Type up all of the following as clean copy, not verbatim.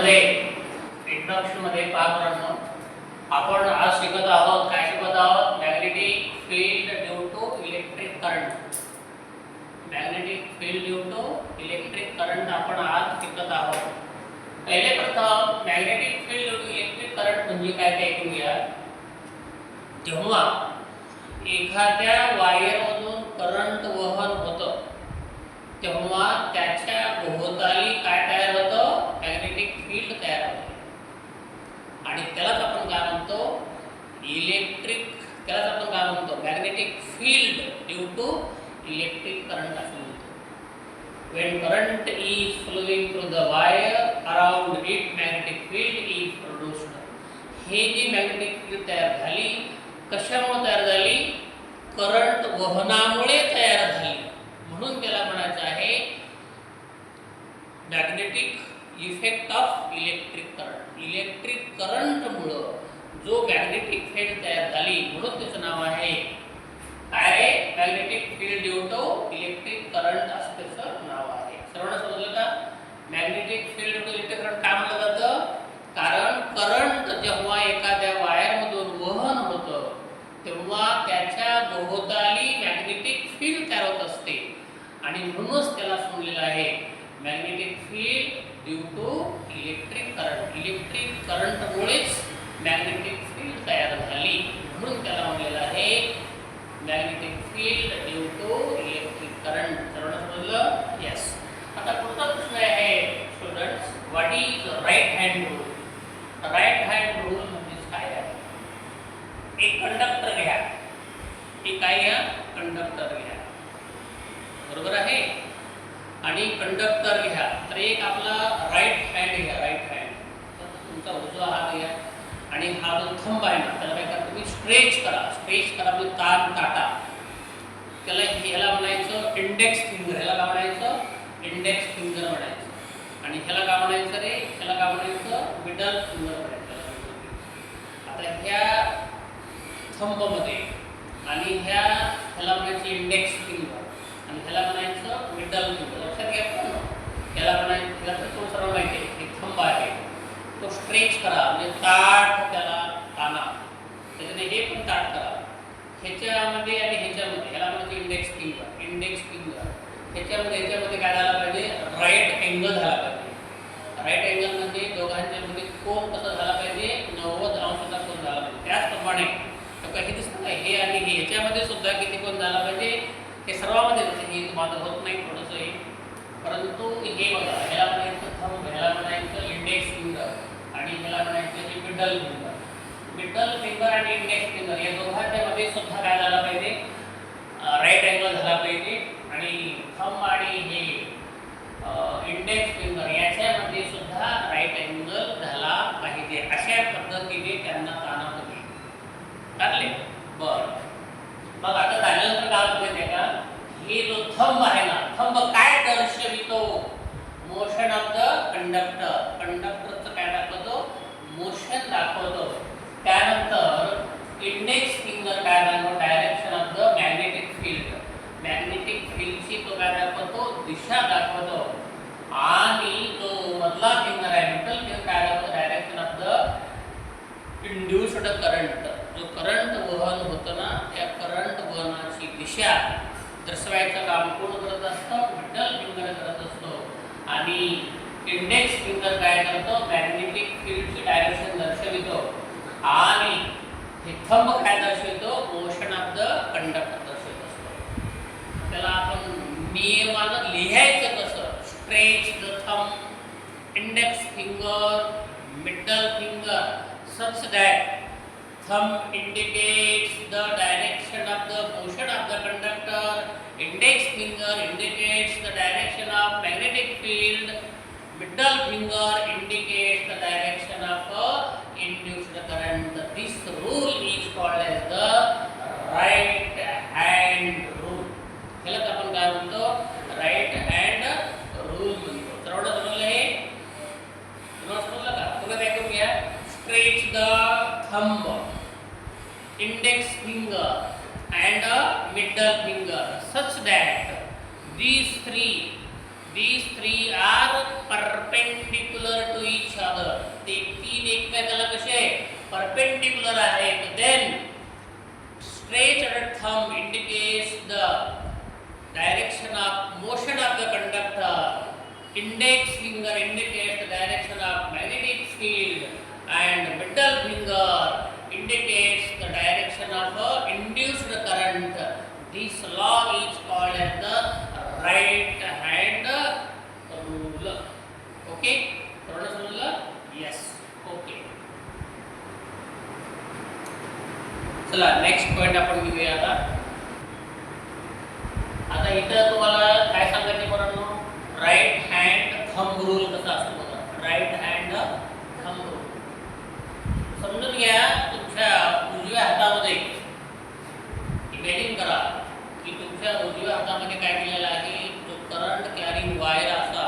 मध्ये इंट्रोडक्शन मध्ये पाहतो आपण आज शिकत आहोत काय शिकत आहोत magnetic field due to electric current. Magnetic field due to electric current आपण आज शिकत आहोत. पहिले प्रथम magnetic field due to electric current म्हणजे काय ते ऐकून घ्या. जेव्हा एखाद्या वायरमधून करंट वहन होतं तेव्हा त्याच्या भोवताली काय तयार होतं, मॅग्नेटिक फील्ड तयार होते आणि त्यालाच आपण काय म्हणतो, इलेक्ट्रिक. त्यालाच आपण काय म्हणतो, magnetic field due to electric current असं म्हणतो. when current is flowing through the wire around it magnetic field is produced. हे जी मॅग्नेटिक फील्ड तयार झाली कशामुळे तयार झाली, करंट वहनामुळे तयार झाली. म्हणून त्याला म्हणायचं आहे magnetic effect of electric current. Electric करंटमुळं जो मॅग्नेटिक फील्ड तयार झाली म्हणून त्याचं नाव आहे काय, magnetic field due to electric current असं त्याचं नाव आहे. सर्वांना समजलं का? Magnetic field due to electric current का म्हटलं जातं, कारण करंट जेव्हा एखाद्या वायरमधून वहन होतं तेव्हा त्याच्या भोवताली मॅग्नेटिक फील्ड तयार होत असते आणि म्हणूनच त्याला म्हणलेलं आहे magnetic field due to electric current. Electric करंटमुळेच मॅग्नेटिक फील्ड तयार झाली म्हणून त्याला म्हणलेलं आहे magnetic field due to electric current. सर्वांना समजलं? यस. आता पुढचा प्रश्न आहे students, what is right hand rule. Right hand rule म्हणजे काय आहे. एक कंडक्टर घ्या, एक काय घ्या, कंडक्टर घ्या, बरोबर आहे. आणि कंडक्टर घ्या तर एक आपला राईट हँड घ्या, राईट हँड. तुमचा उजवा हात घ्या आणि हा जो थंब आहे ना त्याला काय करा, तुम्ही स्ट्रेच करा. स्ट्रेच करा म्हणजे ताण काटा. त्याला ह्याला म्हणायचं इंडेक्स फिंगर. ह्याला काय म्हणायचं, इंडेक्स फिंगर म्हणायचं. आणि ह्याला काय म्हणायचं रे, ह्याला काय म्हणायचं, मिडल फिंगर म्हणायचं. आता ह्या थंबमध्ये आणि ह्याला म्हणायचं इंडेक्स फिंगर आणि ह्याला म्हणायचं मिडल फिंगर. लक्षात घ्या. ह्याला म्हणायचं, ह्याला तो सर्व माहिती आहे, एक थंब आहे तो स्ट्रेच करा म्हणजे ताठ त्याला ताणा. त्याच्याने हे पण ताठ करा. ह्याच्यामध्ये आणि ह्याच्यामध्ये ह्याला म्हणजे इंडेक्स फिंगर. इंडेक्स फिंगर ह्याच्यामध्ये काय झाला पाहिजे, राईट एंगल झाला पाहिजे. राईट एंगल म्हणजे दोघांच्या मध्ये कोन कसा झाला पाहिजे, 90 अंशाचा कोन झाला पाहिजे. त्याचप्रमाणे हे दिसतं का, हे आणि हे ह्याच्यामध्ये सुद्धा किती कोन झाला पाहिजे, हे सर्वांमध्ये जसं हे माझं होत नाही थोडंसं हे, परंतु हे बघा ह्याला म्हणायचं थंब, ह्याला म्हणायचं इंडेक्स फिंगर आणि ह्याला म्हणायचं मिडल फिंगर. मिडल फिंगर आणि इंडेक्स फिंगर या दोघांच्या मध्ये सुद्धा काय झाला पाहिजे, राईट एंगल झाला पाहिजे. आणि थंब आणि हे इंडेक्स फिंगर याच्यामध्ये सुद्धा राईट एंगल झाला पाहिजे. अशा पद्धतीने त्यांना ताणा तुम्ही काढले. बरं, मग आता झाल्यानंतर काय होतं माहिती आहे का, हे जो थंब आहे ना, थंब काय दर्शवितो, मोशन ऑफ द कंडक्टर. कंडक्टरचं काय दाखवतो, मोशन दाखवतो. त्यानंतर इंडेक्स फिंगर काय दाखवतो, direction of the magnetic field. Magnetic फील्डची तो काय दाखवतो, दिशा दाखवतो. आणि जो मधला फिंगर आहे मिडल फिंगर काय दाखवतो, direction of the induced current. जो करंट वहन होतं ना त्या करंट वहनाची दिशा दर्शवायचं काम कोण करत असतं, मिडल फिंगर करत असतो. आणि इंडेक्स फिंगर काय करतो, मॅग्नेटिक फील्डची डायरेक्शन दर्शवितो. आणि हे थंब काय दर्शवितो, मोशन ऑफ द कंडक्टर दर्शवित असतो. त्याला आपण नियमानं लिहायचं कसं, stretch the thumb, index finger, middle finger such that thumb indicates the direction of the motion of the conductor, index finger indicates the direction of magnetic field, middle finger indicates the direction of induced current. This rule is called as the right hand rule. ह्याला आपण काय म्हणतो, right hand rule म्हणतो. तर एवढं समजलं हे, तुम्हाला समजलं का? पुन्हा ऐकून घ्या. Stretch the thumb, index finger and middle finger such that these three These three are perpendicular to each other. ते तीन एकमेकाला कसे आहे? Perpendicular आहेत. Then stretched thumb indicates the direction of motion of the conductor. Index finger indicates the direction of magnetic field, and middle finger indicates the direction of induced current. This law is called as the right hand rule. Okay? थोडं समजलं? Yes. Okay. चला next point आपण घेऊया आता. आता इथं तुम्हाला काय सांगायचे पोरांनो? राईट हँड थंब रूल कसा असतो बघा. राईट हँड थंब रूल समजून घ्या. तुमच्या उजव्या हातामध्ये इमॅजिन करा की तुमच्या उजव्या हातामध्ये काय केलेलं आहे? जो करंट कॅरिंग वायर असा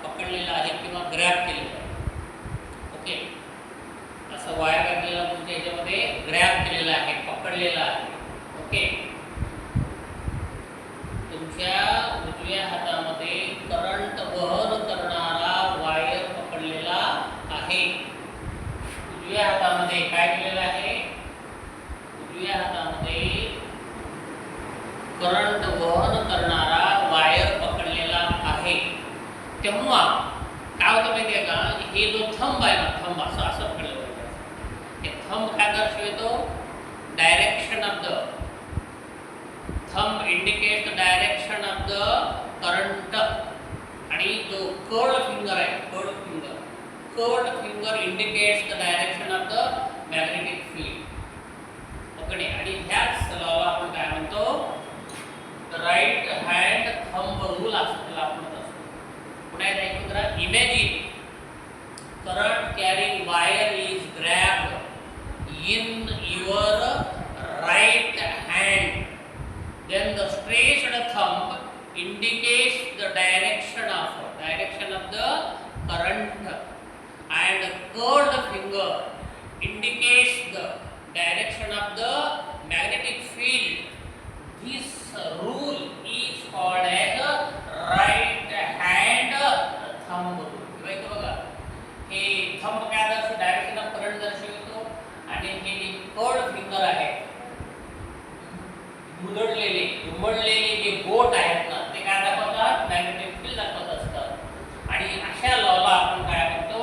पकडलेला आहे किंवा ग्रॅब केलेला आहे. ओके, असं वायर काय केलेलं तुमच्या ह्याच्यामध्ये ग्रॅब केलेला आहे, पकडलेला आहे. ओके, तुमच्या उजव्या हातामध्ये करंट वहन करणारा वायर पकडलेला आहे. उजव्या हातामध्ये काय केलेलं आहे? उजव्या हातामध्ये करंट वहन करणारा वायर पकडलेला आहे. तेव्हा काय होतं माहिती आहे का? हे जो थंब आहे ना, थंब असं असं पकडलं पाहिजे. हे थंब काय दर्शवतो? Direction of the thumb indicate the direction of the current. आणि जो कर्ड फिंगर आहे, curled finger indicates the direction of the magnetic field. Okay, आणि ह्याच लॉला आपण काय म्हणतो? राईट हँड थंब रूल असं आपण म्हणत असतो. पुन्हा एकदा ऐकून करा. Imagine current carrying wire is grabbed in your right hand. Then the stretched thumb indicates the direction of the current, and curled finger indicates the direction of the magnetic field. This rule is called as right hand thumb rule. बघा, हे thumb काय दर्शवतो? Direction of current दर्शवतो. आणि हे जे curd finger आहे, दुमडलेले जे बोट आहेत ना, ते काय दाखवतात? मॅग्नेटिक फील्ड दाखवत असतात. आणि अशा लॉला आपण काय म्हणतो?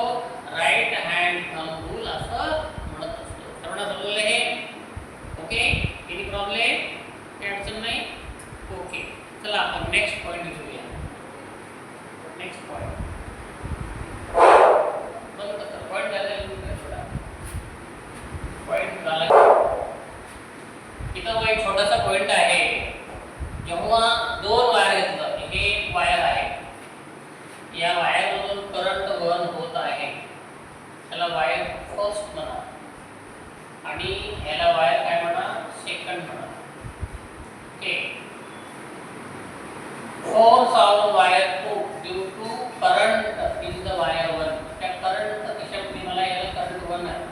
राईट हँड थंब रूल असं म्हणत असतो. सर्वांना समजलं हे? Okay, any problem? काही अडचण नाही? ओके, चला आपण नेक्स्ट पॉईंट घेऊया. नेक्स्ट पॉईंट इथं एक छोटासा पॉइंट आहे. जेव्हा दोन वायर घेतलं, हे एक वायर आहे, या वायरमधून करंट वहन होत आहे. त्याला वायर फर्स्ट म्हणा आणि ह्याला वायर काय म्हणा? सेकंड म्हणा. Okay, force on wire 2 due to current in the wire 1. त्या करंट कशामुळे? मला याला करंट 1 आहे,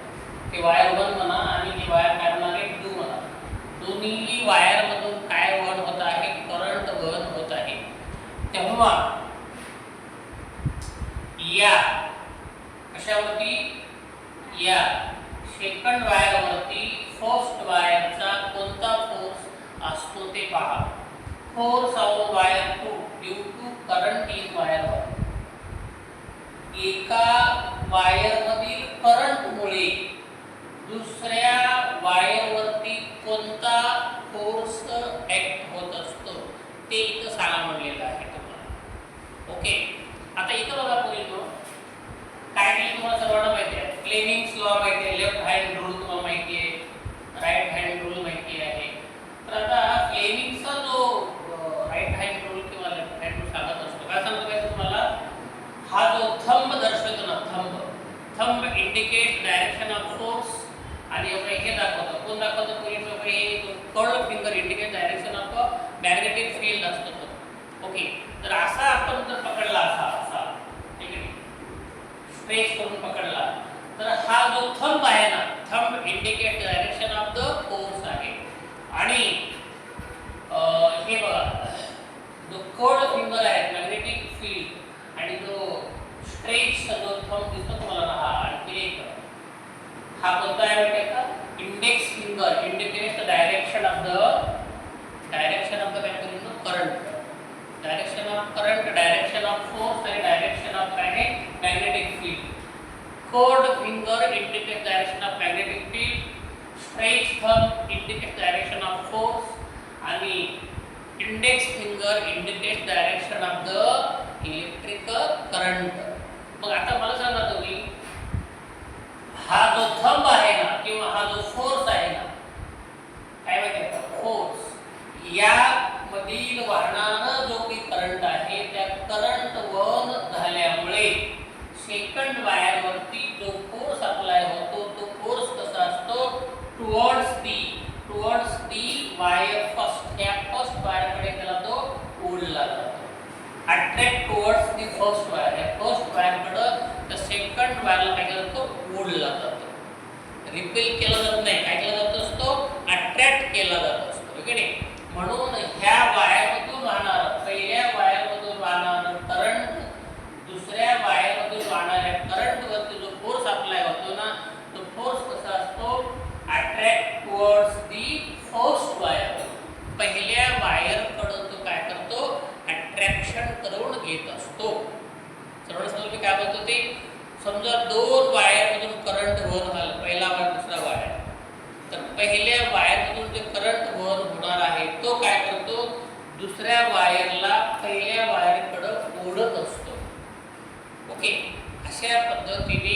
ते वायर 1 म्हणा आणि हे वायर काय म्हणा? 2 म्हणा. दोन्ही वायर मधून काय वहन होत आहे? करंट वहन होत आहे. तेव्हा या कशावरती? या सेकंड वायरवरती फर्स्ट वायरचा कोणता फोर्स असतो ते पहा. Force on wire 2 due to current in wire 1. एका वायरमधील करंटमुळे दुसऱ्या वायरवरती कोणता फोर्स ऍक्ट होत असतो ते इथं सांगा म्हणलेलं आहे तुम्हाला. ओके, आता इथं बघा पोरींनो, काय केलं तुम्हाला सर्वांना माहिती आहे? फ्लेमिंग्स लॉ माहिती आहे, लेफ्ट हँड रूल तुम्हाला माहिती आहे, राईट हँड रूल माहिती आहे. तर आता फ्लेमिंगचा जो राईट हँड रूल किंवा लेफ्ट हँड रूल सांगत असतो, काय सांगतो माहिती तुम्हाला? हा जो थंब दर्शवतो ना, thumb indicate direction of force. आणि हे दाखवतो, कोण दाखवतो? हे curled finger indicate direction of magnetic field असतो तो. ओके, तर असा आपण जर पकडला, असा ठीक आहे, स्ट्रेच करून पकडला, तर हा जो थंब आहे ना, thumb indicate direction of the force आहे. आणि हे बघा, जो कर्ड फिंगर आहे, मॅग्नेटिक फील्ड आणि जो स्ट्रेच जो थंब दिसतो तुम्हाला ना, हा आणखी एक हा कोणता आहे माहिती आहे का? Index finger indicates the direction of the current, direction of current, direction of force आणि direction of magnetic field. Cold finger indicates direction of magnetic field, stretch thumb indicates direction of force, आणि index finger indicates direction of the electrical current. मग आता मला सांगा तुम्ही, हा जो thumb आहे ना किंवा हा जो फोर्स आहे ना, काय माहिती का, फोर्स, या मधील वाहणारा जो काही करंट आहे त्या करंट वन झाल्यामुळे सेकंड वायर वरती जो फोर्स अप्लाय होतो तो फोर्स कसा असतो, टुवर्ड्स दी वायर फर्स्ट, या फर्स्ट वायर कडे त्याला तो ओढला जातो, attract towards the first wire, या फर्स्ट वायर कडे त्या सेकंड वायरला काय केलं जातो, ओढला जातो, रिपेल केला जात नाही, काय केला जात असतो, अट्रॅक्ट केला जात असतो, ओके नाही. म्हणून ह्या वायरमधून वाहणारा, पहिल्या वायरमधून वाहणारा करंट दुसऱ्या वायरमधून वाहणाऱ्या करंट वरती जो फोर्स अप्लाय होतो ना, तो फोर्स कसा असतो, attract towards the first wire, पहिल्या वायर कडे तो काय करतो, अट्रॅक्शन करून घेत असतो. सर्व समजलं काय बोलतो ते, समजा दोन वायर मधून करंट वन झाला, पहिला वायर दुसरा वायर, तर पहिल्या वायर मधून जे करंट वन होणार आहे तो काय करतो, दुसऱ्या वायरला पहिल्या वायरकडे ओढत असतो, ओके. अशा पद्धतीने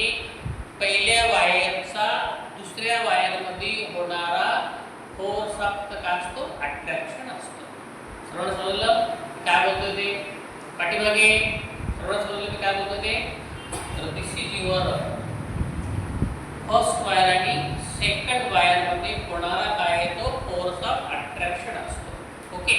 पहिल्या वायरचा दुसऱ्या वायरमध्ये होणारा फोर्स काय असतो, अट्रॅक्शन असतो. सर्व समजलं काय बोलतो ते, पाठीमागे सर्व समजलं की काय बोलतो ते. तर दिस इज युअर फर्स्ट वायर आणि सेकंड वायर मध्ये होणारा काय आहे तो फोर्स ऑफ अट्रॅक्शन असतो, ओके.